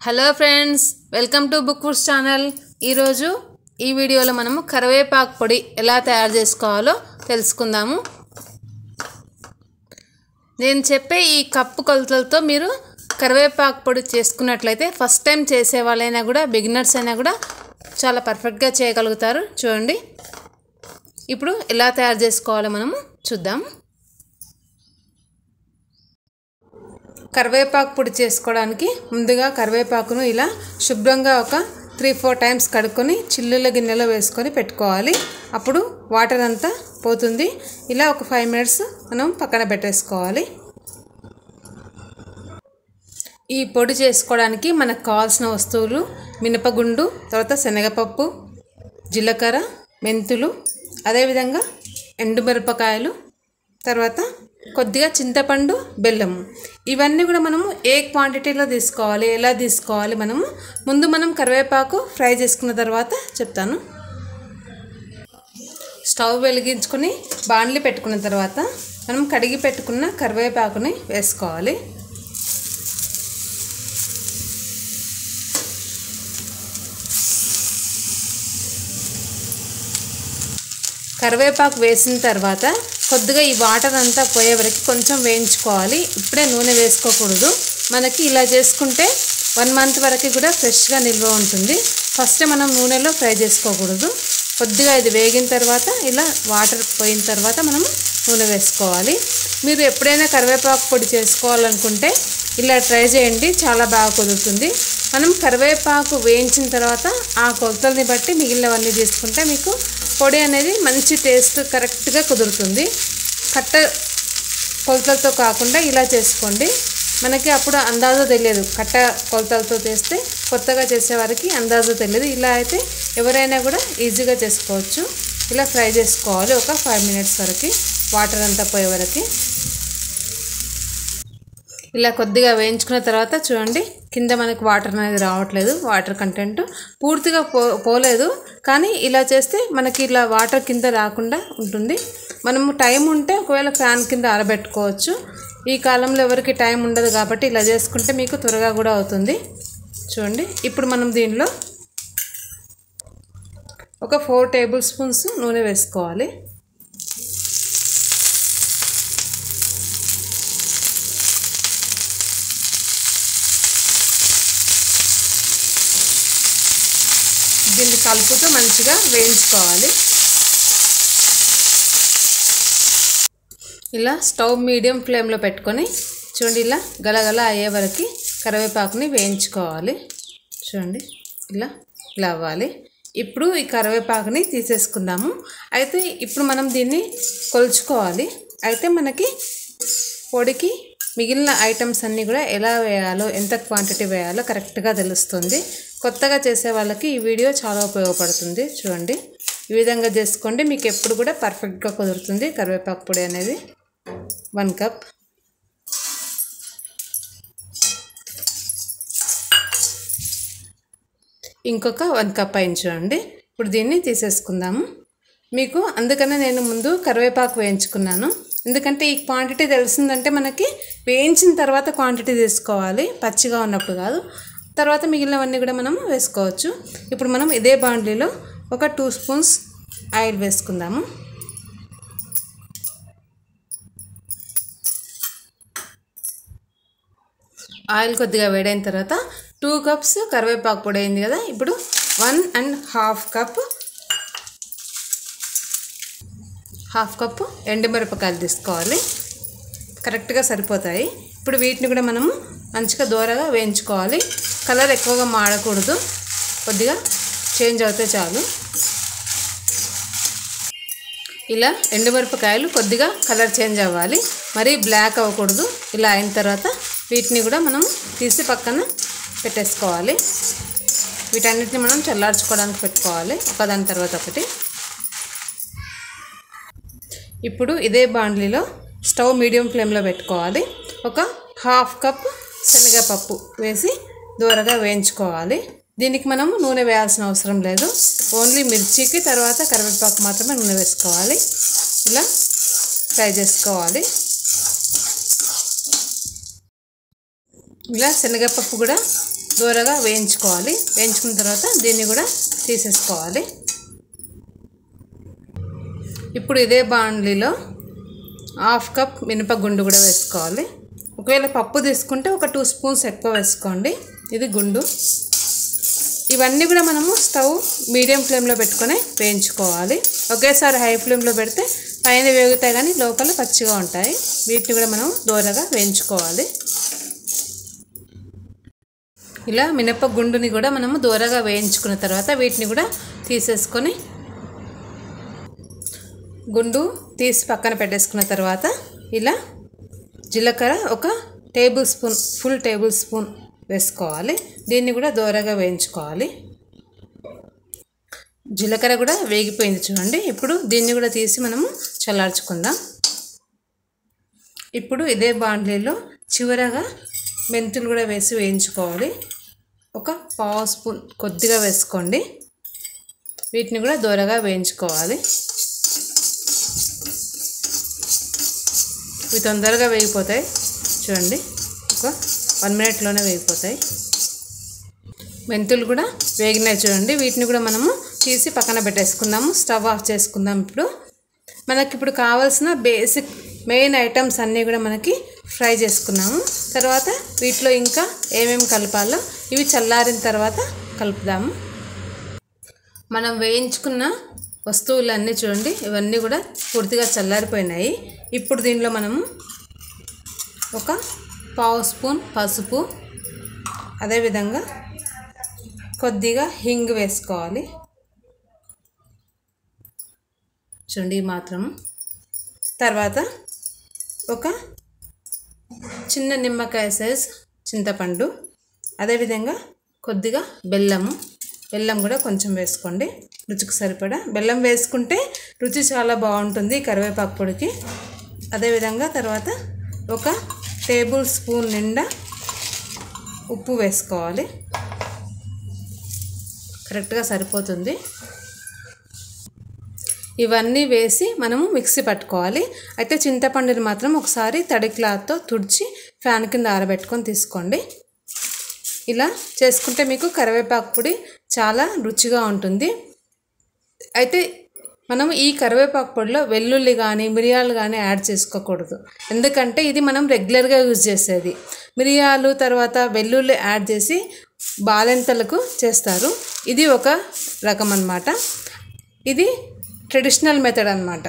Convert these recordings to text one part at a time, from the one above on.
Hello friends, welcome to book foods channel. ఈరోజు ఈ వీడియోలో మనము కరివేపాకు పొడి ఎలా తయారు చేసుకోవాలో తెలుసుకుందాము. నేను చెప్పే ఈ కప్పు కొలతలతో మీరు కరివేపాకు పొడి చేసుకున్నట్లయితే ఫస్ట్ టైం చేసే వాళ్ళైనా కూడా, బిగినర్స్ అయినా కూడా చాలా పర్ఫెక్ట్గా చేయగలుగుతారు. చూడండి, ఇప్పుడు ఎలా తయారు చేసుకోవాలో మనము చూద్దాం. కరివేపాకు పొడి చేసుకోవడానికి ముందుగా కరివేపాకును ఇలా శుభ్రంగా ఒక 3-4 టైమ్స్ కడుక్కొని చిల్లుల గిన్నెలో వేసుకొని పెట్టుకోవాలి. అప్పుడు వాటర్ అంతా పోతుంది. ఇలా ఒక 5 మినిట్స్ మనం పక్కన పెట్టేసుకోవాలి. ఈ పొడి చేసుకోవడానికి మనకు కావాల్సిన వస్తువులు మినపగుండు, తర్వాత శనగపప్పు, జీలకర్ర, మెంతులు, అదేవిధంగా ఎండుమిరపకాయలు, తర్వాత కొద్దిగా చింతపండు, బెల్లము. ఇవన్నీ కూడా మనము ఏ క్వాంటిటీలో తీసుకోవాలి, ఎలా తీసుకోవాలి మనం కరివేపాకు ఫ్రై చేసుకున్న తర్వాత చెప్తాను. స్టవ్ వెలిగించుకొని బాండ్లీ పెట్టుకున్న తర్వాత మనం కడిగి పెట్టుకున్న కరివేపాకుని వేసుకోవాలి. కరివేపాకు వేసిన తర్వాత కొద్దిగా ఈ వాటర్ అంతా పోయే వరకు కొంచెం వేయించుకోవాలి. ఇప్పుడే నూనె వేసుకోకూడదు. మనకి ఇలా చేసుకుంటే 1 మంత్ వరకు కూడా ఫ్రెష్గా నిల్వ ఉంటుంది. ఫస్ట్ మనం నూనెలో ఫ్రై చేసుకోకూడదు. కొద్దిగా ఇది వేగిన తర్వాత ఇలా వాటర్ పోయిన తర్వాత మనము నూనె వేసుకోవాలి. మీరు ఎప్పుడైనా కరివేపాకు పొడి చేసుకోవాలనుకుంటే ఇలా ట్రై చేయండి, చాలా బాగా కుదురుతుంది. మనం కరివేపాకు వేయించిన తర్వాత ఆ కొలతల్ని బట్టి మిగిలినవన్నీ తీసుకుంటే మీకు పొడి అనేది మంచి టేస్ట్ కరెక్ట్గా కుదురుతుంది. కట్ట కొలతలతో కాకుండా ఇలా చేసుకోండి. మనకి అప్పుడు అందాజు తెలియదు. కట్ట కొలతలతో చేస్తే కొత్తగా చేసేవారికి అందాజు తెలియదు. ఇలా అయితే ఎవరైనా కూడా ఈజీగా చేసుకోవచ్చు. ఇలా ఫ్రై చేసుకోవాలి ఒక 5 మినిట్స్ వరకు, వాటర్ అంతా పోయే వరకు. ఇలా కొద్దిగా వేయించుకున్న తర్వాత చూడండి, కింద మనకు వాటర్ అనేది రావట్లేదు. వాటర్ కంటెంట్ పూర్తిగా పోలేదు. కానీ ఇలా చేస్తే మనకి ఇలా వాటర్ కింద రాకుండా ఉంటుంది. మనము టైం ఉంటే ఒకవేళ ఫ్యాన్ కింద ఆరబెట్టుకోవచ్చు. ఈ కాలంలో ఎవరికి టైం ఉండదు కాబట్టి ఇలా చేసుకుంటే మీకు త్వరగా కూడా అవుతుంది. చూడండి, ఇప్పుడు మనం దీనిలో ఒక 4 టేబుల్ స్పూన్స్ నూనె వేసుకోవాలి. దీన్ని కలుపుతూ మంచిగా వేయించుకోవాలి. ఇలా స్టవ్ మీడియం ఫ్లేమ్లో పెట్టుకొని చూడండి, ఇలా గలగల అయ్యే వరకు కరివేపాకుని వేయించుకోవాలి. చూడండి, ఇలా అవ్వాలి. ఇప్పుడు ఈ కరివేపాకుని తీసేసుకుందాము. అయితే ఇప్పుడు మనం దీన్ని కొలుచుకోవాలి. అయితే మనకి పొడికి మిగిలిన ఐటమ్స్ అన్నీ కూడా ఎలా వేయాలో, ఎంత క్వాంటిటీ వేయాలో కరెక్ట్గా తెలుస్తుంది. కొత్తగా చేసే వాళ్ళకి ఈ వీడియో చాలా ఉపయోగపడుతుంది. చూడండి, ఈ విధంగా చేసుకోండి, మీకు ఎప్పుడు కూడా పర్ఫెక్ట్గా కుదురుతుంది. కరివేపాకు పొడి అనేది 1 కప్. ఇంకొక 1 కప్ అయింది. చూడండి, ఇప్పుడు దీన్ని తీసేసుకుందాము. మీకు అందుకనే నేను ముందు కరివేపాకు వేయించుకున్నాను. ఎందుకంటే ఈ క్వాంటిటీ తెలిసిందంటే మనకి వేయించిన తర్వాత క్వాంటిటీ తీసుకోవాలి, పచ్చిగా ఉన్నప్పుడు కాదు. తర్వాత మిగిలినవన్నీ కూడా మనం వేసుకోవచ్చు. ఇప్పుడు మనం ఇదే బాండ్లీలో ఒక 2 స్పూన్స్ ఆయిల్ వేసుకుందాము. ఆయిల్ కొద్దిగా వేడైన తర్వాత 2 కప్స్ కరివేపాకు పొడి అయింది కదా. ఇప్పుడు 1.5 కప్పు ఎండుమిరపకాయలు తీసుకోవాలి. కరెక్ట్గా సరిపోతాయి. ఇప్పుడు వీటిని కూడా మనము మంచిగా దూరగా వేయించుకోవాలి. కలర్ ఎక్కువగా మాడకూడదు, కొద్దిగా చేంజ్ అవుతే చాలు. ఇలా ఎండుమిరపకాయలు కొద్దిగా కలర్ చేంజ్ అవ్వాలి, మరీ బ్లాక్ అవ్వకూడదు. ఇలా అయిన తర్వాత వీటిని కూడా మనం తీసి పక్కన పెట్టేసుకోవాలి. వీటన్నిటిని మనం చల్లార్చుకోవడానికి పెట్టుకోవాలి, ఒకదాని తర్వాత ఒకటి. ఇప్పుడు ఇదే బాండ్లీలో స్టవ్ మీడియం ఫ్లేమ్లో పెట్టుకోవాలి. ఒక 1/2 కప్ శనగపప్పు వేసి దూరగా వేయించుకోవాలి. దీనికి మనము నూనె వేయాల్సిన అవసరం లేదు. ఓన్లీ మిర్చికి తర్వాత కరివేపాకు మాత్రమే నూనె వేసుకోవాలి. ఇలా ఫ్రై చేసుకోవాలి. ఇలా శనగపప్పు కూడా దూరగా వేయించుకోవాలి. వేయించుకున్న తర్వాత దీన్ని కూడా తీసేసుకోవాలి. ఇప్పుడు ఇదే బాండ్లీలో 1/2 కప్ మినపగుండు కూడా వేసుకోవాలి. ఒకవేళ పప్పు తీసుకుంటే ఒక 2 స్పూన్స్ ఎక్కువ వేసుకోండి. ఇది గుండు. ఇవన్నీ కూడా మనము స్టవ్ మీడియం ఫ్లేమ్లో పెట్టుకొని వేయించుకోవాలి. ఒకేసారి హై ఫ్లేమ్లో పెడితే పైన వేగుతాయి కానీ లోపల పచ్చిగా ఉంటాయి. వీటిని కూడా మనం దూరగా వేయించుకోవాలి. ఇలా మినపగుండుని కూడా మనము దూరగా వేయించుకున్న తర్వాత వీటిని కూడా తీసేసుకొని గుండు తీసి పక్కన పెట్టేసుకున్న తర్వాత ఇలా జీలకర్ర ఒక ఫుల్ టేబుల్ స్పూన్ వేసుకోవాలి. దీన్ని కూడా దూరగా వేయించుకోవాలి. జీలకర్ర కూడా వేగిపోయింది చూడండి. ఇప్పుడు దీన్ని కూడా తీసి మనము చల్లార్చుకుందాం. ఇప్పుడు ఇదే బాండ్లీలో చివరగా మెంతులు కూడా వేసి వేయించుకోవాలి. ఒక 1/2 స్పూన్ కొద్దిగా వేసుకోండి. వీటిని కూడా దూరగా వేయించుకోవాలి. ఇవి తొందరగా వేగిపోతాయి చూడండి. ఒక 1 మినిట్లోనే వేగిపోతాయి. మెంతులు కూడా వేగినాయి చూడండి. వీటిని కూడా మనము తీసి పక్కన పెట్టేసుకుందాము. స్టవ్ ఆఫ్ చేసుకుందాం. ఇప్పుడు కావాల్సిన బేసిక్ మెయిన్ ఐటమ్స్ అన్నీ కూడా మనకి ఫ్రై చేసుకున్నాము. తర్వాత వీటిలో ఇంకా ఏమేమి కలపాలో ఇవి చల్లారిన తర్వాత కలుపుదాము. మనం వేయించుకున్న వస్తువులన్నీ చూడండి. ఇవన్నీ కూడా పూర్తిగా చల్లారిపోయినాయి. ఇప్పుడు దీనిలో మనము ఒక 1/2 స్పూన్ పసుపు, అదేవిధంగా కొద్దిగా హింగ్ వేసుకోవాలి చూడండి ఈ మాత్రము. తర్వాత ఒక చిన్న నిమ్మకాయ సైజ్ చింతపండు, అదేవిధంగా కొద్దిగా బెల్లం కూడా కొంచెం వేసుకోండి రుచికి సరిపడా. బెల్లం వేసుకుంటే రుచి చాలా బాగుంటుంది కరివేపాకు పొడికి. అదేవిధంగా తర్వాత ఒక టేబుల్ స్పూన్ నిండా ఉప్పు వేసుకోవాలి. కరెక్ట్గా సరిపోతుంది. ఇవన్నీ వేసి మనము మిక్సీ పట్టుకోవాలి. అయితే చింతపండుని మాత్రం ఒకసారి తడి క్లాత్తో తుడిచి ఫ్యాన్ కింద ఆరబెట్టుకొని తీసుకోండి. ఇలా చేసుకుంటే మీకు కరివేపాకు పొడి చాలా రుచిగా ఉంటుంది. అయితే మనం ఈ కరివేపాకు పొడిలో వెల్లుల్లి కానీ మిరియాలు కానీ యాడ్ చేసుకోకూడదు. ఎందుకంటే ఇది మనం రెగ్యులర్గా యూజ్ చేసేది. మిరియాలు తర్వాత వెల్లుల్లి యాడ్ చేసి బాలెంతలకు చేస్తారు. ఇది ఒక రకం అన్నమాట. ఇది ట్రెడిషనల్ మెథడ్ అన్నమాట.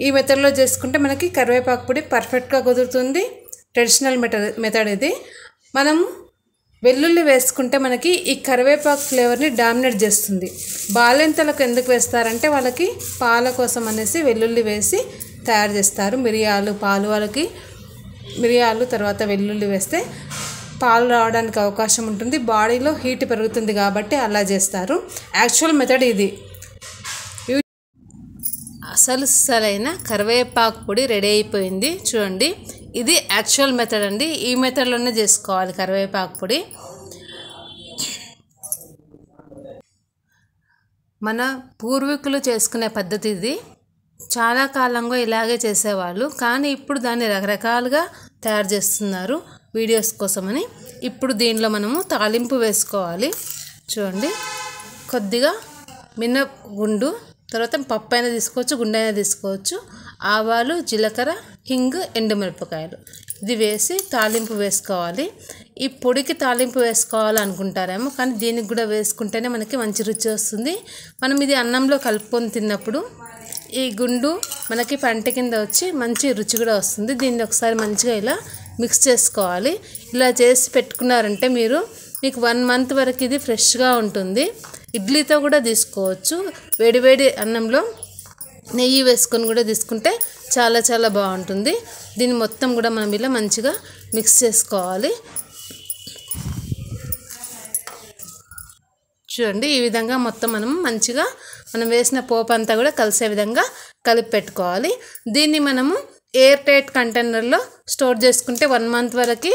ఈ మెథడ్లో చేసుకుంటే మనకి కరివేపాకు పొడి పర్ఫెక్ట్గా కుదురుతుంది. ట్రెడిషనల్ మెథడ్ ఇది. మనము వెల్లుల్లి వేసుకుంటే మనకి ఈ కరివేపాకు ఫ్లేవర్ని డామినేట్ చేస్తుంది. బాలెంతలకు ఎందుకు వేస్తారంటే వాళ్ళకి పాల కోసం అనేసి వెల్లుల్లి వేసి తయారు చేస్తారు. వాళ్ళకి మిరియాలు తర్వాత వెల్లుల్లి వేస్తే పాలు రావడానికి అవకాశం ఉంటుంది. బాడీలో హీట్ పెరుగుతుంది కాబట్టి అలా చేస్తారు. యాక్చువల్ మెథడ్ ఇది. అసలైన కరివేపాకు పొడి రెడీ అయిపోయింది చూడండి. ఇది యాక్చువల్ మెథడ్ అండి. ఈ మెథడ్లోనే చేసుకోవాలి కరివేపాకు పొడి. మన పూర్వీకులు చేసుకునే పద్ధతి ఇది. చాలా కాలంగా ఇలాగే చేసేవాళ్ళు, కానీ ఇప్పుడు దాన్ని రకరకాలుగా తయారు చేస్తున్నారు వీడియోస్ కోసమని. ఇప్పుడు దీనిలో మనము తాలింపు వేసుకోవాలి చూడండి. కొద్దిగా మినపగుండు, తర్వాత పప్పు అయినా తీసుకోవచ్చు, గుండైనా తీసుకోవచ్చు, ఆవాలు, జీలకర్ర, హింగ్, ఎండుమిరపకాయలు ఇది వేసి తాలింపు వేసుకోవాలి. ఈ పొడికి తాలింపు వేసుకోవాలనుకుంటారేమో, కానీ దీనికి కూడా వేసుకుంటేనే మనకి మంచి రుచి వస్తుంది. మనం ఇది అన్నంలో కలుపుకొని తిన్నప్పుడు ఈ గుండు మనకి పంట కింద వచ్చి మంచి రుచి కూడా వస్తుంది. దీన్ని ఒకసారి మంచిగా ఇలా మిక్స్ చేసుకోవాలి. ఇలా చేసి పెట్టుకున్నారంటే మీకు 1 మంత్ వరకు ఇది ఫ్రెష్గా ఉంటుంది. ఇడ్లీతో కూడా తీసుకోవచ్చు. వేడివేడి అన్నంలో నెయ్యి వేసుకొని కూడా తీసుకుంటే చాలా చాలా బాగుంటుంది. దీన్ని మొత్తం కూడా మనం ఇలా మంచిగా మిక్స్ చేసుకోవాలి చూడండి. ఈ విధంగా మొత్తం మనం వేసిన పోపు అంతా కూడా కలిసే విధంగా కలిపి పెట్టుకోవాలి. దీన్ని మనము ఎయిర్ టైట్ కంటైనర్లో స్టోర్ చేసుకుంటే 1 మంత్ వరకు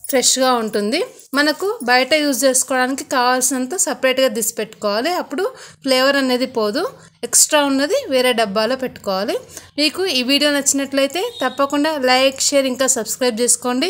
ఫ్రెష్గా ఉంటుంది. మనకు బయట యూజ్ చేసుకోవడానికి కావాల్సినంత సపరేట్గా తీసి పెట్టుకోవాలి. అప్పుడు ఫ్లేవర్ అనేది పోదు. ఎక్స్ట్రా ఉన్నది వేరే డబ్బాలో పెట్టుకోవాలి. మీకు ఈ వీడియో నచ్చినట్లయితే తప్పకుండా లైక్, షేర్ ఇంకా సబ్స్క్రైబ్ చేసుకోండి.